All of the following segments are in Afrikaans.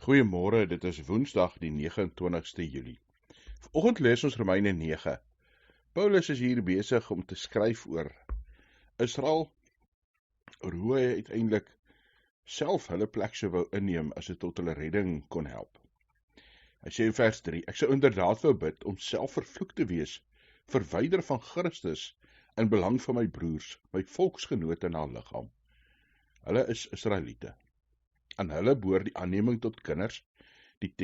Goeiemôre, dit is Woensdag die 29ste Julie. Vanoggend lees ons Romeine 9. Paulus is hier besig om te skryf oor Israel, oor hoe hy uiteindelik self hulle plek sou wou inneem as dit tot hulle redding kon help. Hy sê in vers 3, ek sou inderdaad wou bid om self vervloek te wees, verwyder van Christus in belang van my broers, my volksgenote na liggaam. Hulle is Israeliete. Aan hulle behoort die aanneming tot kinders, die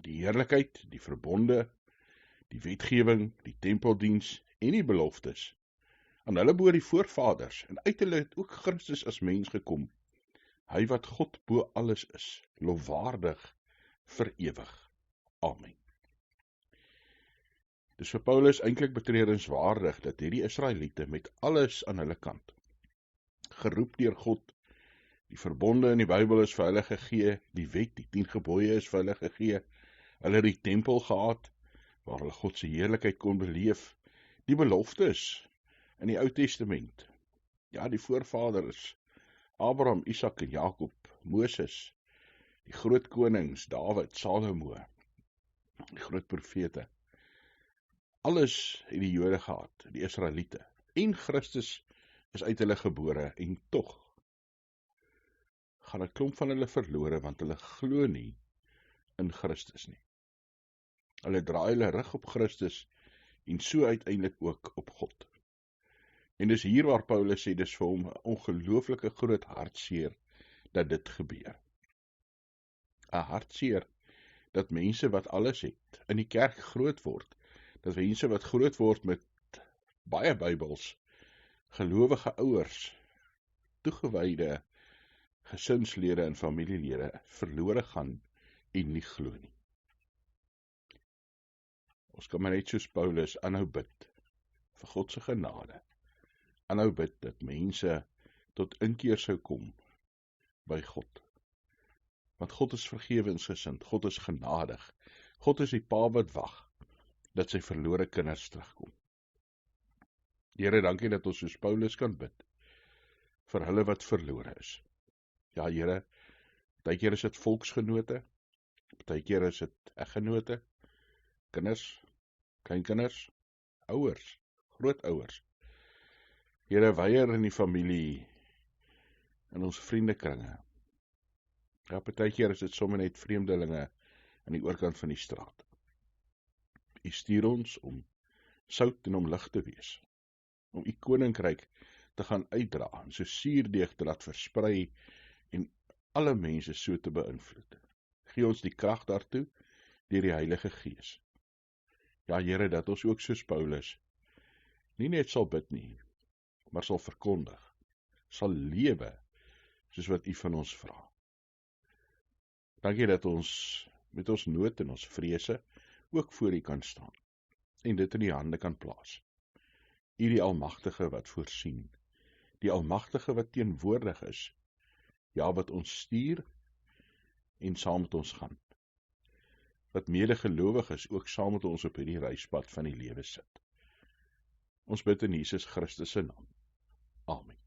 heerlikheid, die verbonde, die wetgewing, die tempeldiens en die beloftes. Aan hulle behoort die voorvaders, en uit hulle het ook Christus as mens gekom, hy wat God bo alles is, lofwaardig vir ewig. Amen. Dis vir Paulus eintlik betreurenswaardig dat hierdie Israeliete met alles aan hulle kant, geroep deur God, die verbonde in die Bybel is vir hulle gegee, die wet, die 10 gebooie is vir hulle gegee, hulle het die tempel gehad, waar hulle God se heerlikheid kon beleef, die beloftes in die Ou Testament, ja, die voorvaders, Abraham, Isak en Jakob, Moses, die groot konings, Dawid, Salomo, die groot profete, alles het die Jode gehad, die Israeliete, en Christus is uit hulle gebore, en tog gaan 'n klomp van hulle verlore, want hulle glo nie in Christus nie. Hulle draai hulle rug op Christus, en so uiteindelik ook op God. En dis hier waar Paulus sê, dis vir hom 'n ongelooflike groot hartseer, dat dit gebeur. 'n Hartseer, dat mense wat alles het, in die kerk groot word, dat mense wat groot word met baie Bybels, gelowige ouers, toegewyde gesinslede en familielede verlore gaan en nie glo nie. Ons kan maar net soos Paulus aanhou bid vir God se genade. Aanhou bid dat mense tot inkeer sou kom by God. Want God is vergewensgesind, God is genadig. God is die Pa wat wag dat sy verlore kinders terugkom. Here, dankie dat ons soos Paulus kan bid vir hulle wat verlore is. Ja, Here, partykeer is dit volksgenote, partykeer is dit eggenote, kinders, kleinkinders, ouers, grootouers. Here, weier in die familie, in ons vriendekringe. Ja, partykeer is dit sommer net vreemdelinge aan die oorkant van die straat. U stuur ons om sout en om lig te wees, om u koninkryk te gaan uitdra, en so suurdeeg te laat versprei, en alle mense so te beïnvloed. Gee ons die krag daartoe, deur die Heilige Gees. Ja, Here, dat ons ook soos Paulus, nie net sal bid nie, maar sal verkondig, sal lewe, soos wat u van ons vra. Dankie dat ons met ons nood en ons vrese ook voor u kan staan, en dit in die hande kan plaas. U die Almagtige wat voorsien, die Almagtige wat teenwoordig is, ja, wat ons stuur en saam met ons gaan, wat medegelowig is, ook saam met ons op hierdie reispad van die lewe sit. Ons bid in Jesus Christus se naam. Amen.